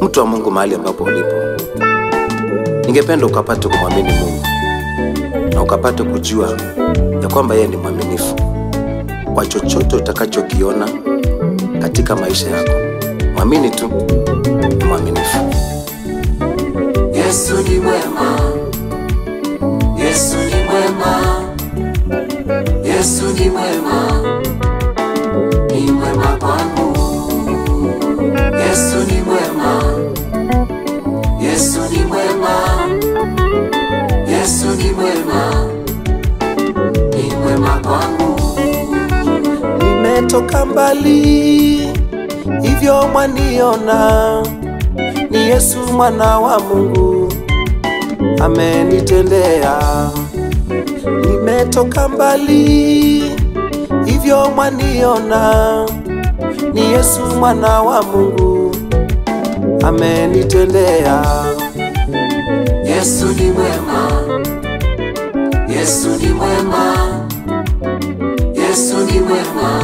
Mtu wa Mungu, mahali ambapo ulipo, ningependa ukapate kumwamini Mungu na ukapate kujua ya kwamba yeye ni mwaminifu kwa chochote utakachokiona katika maisha yako. Mwamini tu, ni mwaminifu. Yesu ni mwema, Yesu ni mwema, Yesu ni mwema, ni mwema kwangu. Yesu ni mwema, Yesu ni mwema, Yesu ni mwema, ni mwema kwangu. Nimetoka mbali, hivyo mwaniona, ni Yesu mwana wa Mungu amenitendea. Nimetoka mbali, hivyo mwaniona, ni Yesu mwana wa Mungu amenitendea. Yesu ni mwema, Yesu ni mwema, Yesu ni mwema,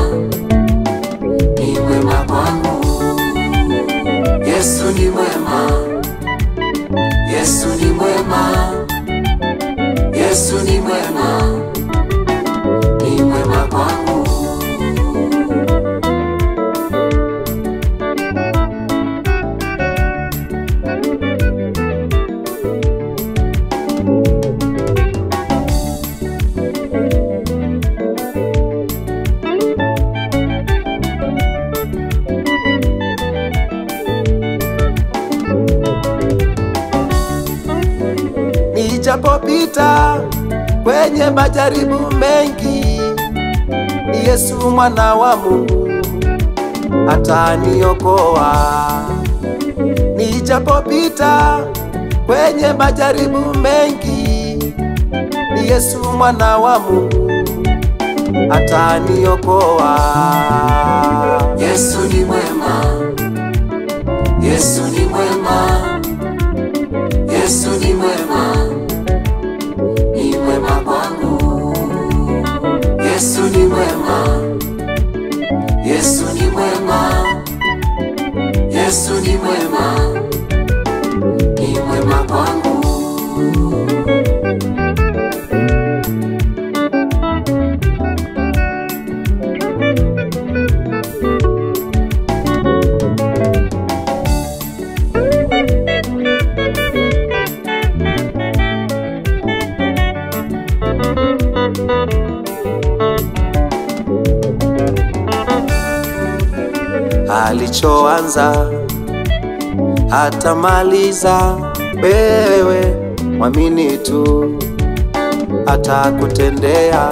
ni mwema kwangu. Yesu ni mwema, Yesu ni mwema, Yesu ni mwema, ni mwema kwangu. Nijapopita kwenye majaribu mengi, ni Yesu mwana wa Mungu ataniokoa. Nijapopita kwenye majaribu mengi, ni Yesu mwana wa Mungu ataniokoa. Yesu ni mwema, Yesu ni mwema, Yesu ni mwema, ni mwema kwangu. Yesu ni mwema, Yesu ni mwema, Yesu ni mwema, ni mwema kwangu. Alichoanza hatamaliza, wewe mwamini tu, atakutendea.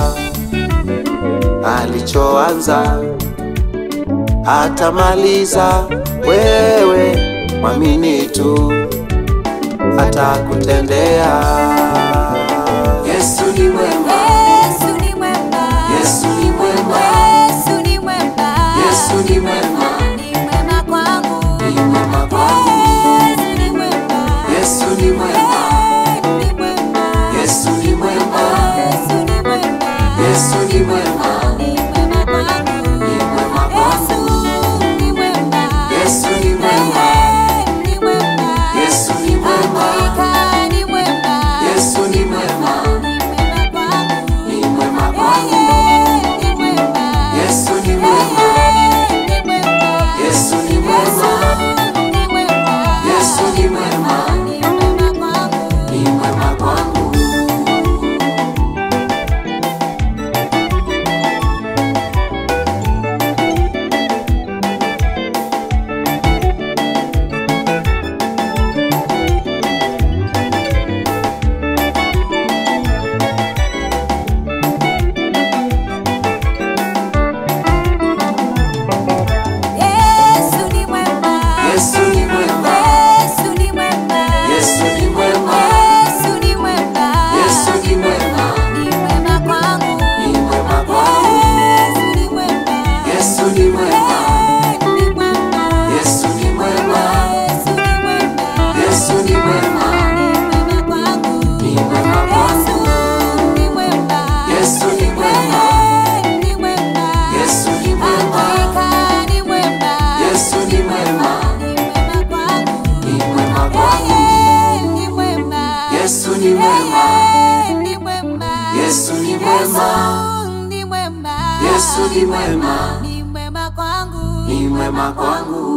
Alichoanza hatamaliza, wewe mwamini tu, atakutendea. Yesu ni mwema, Yesu ni mwema, Yesu ni mwema, Yesu ni mwema, Yesu ni mwema, ni mwema kwangu, ni mwema kwangu. Yesu ni mwema, Yesu ni mwema, ni mwema, Yesu ni mwema, Yesu ni mwema, Yesu ni mwema, ni mwema kwangu, ni mwema kwangu. Yesu ni mwema, Yesu ni mwema, ni mwema, Yesu ni mwema, hakika ni mwema, Yesu ni mwema, ni mwema kwangu. ni mwema. Ni mwema. Yesu ni mwema. Ni mwema. Yesu ni mwema. Ni mwema kwangu. Ni mwema kwangu.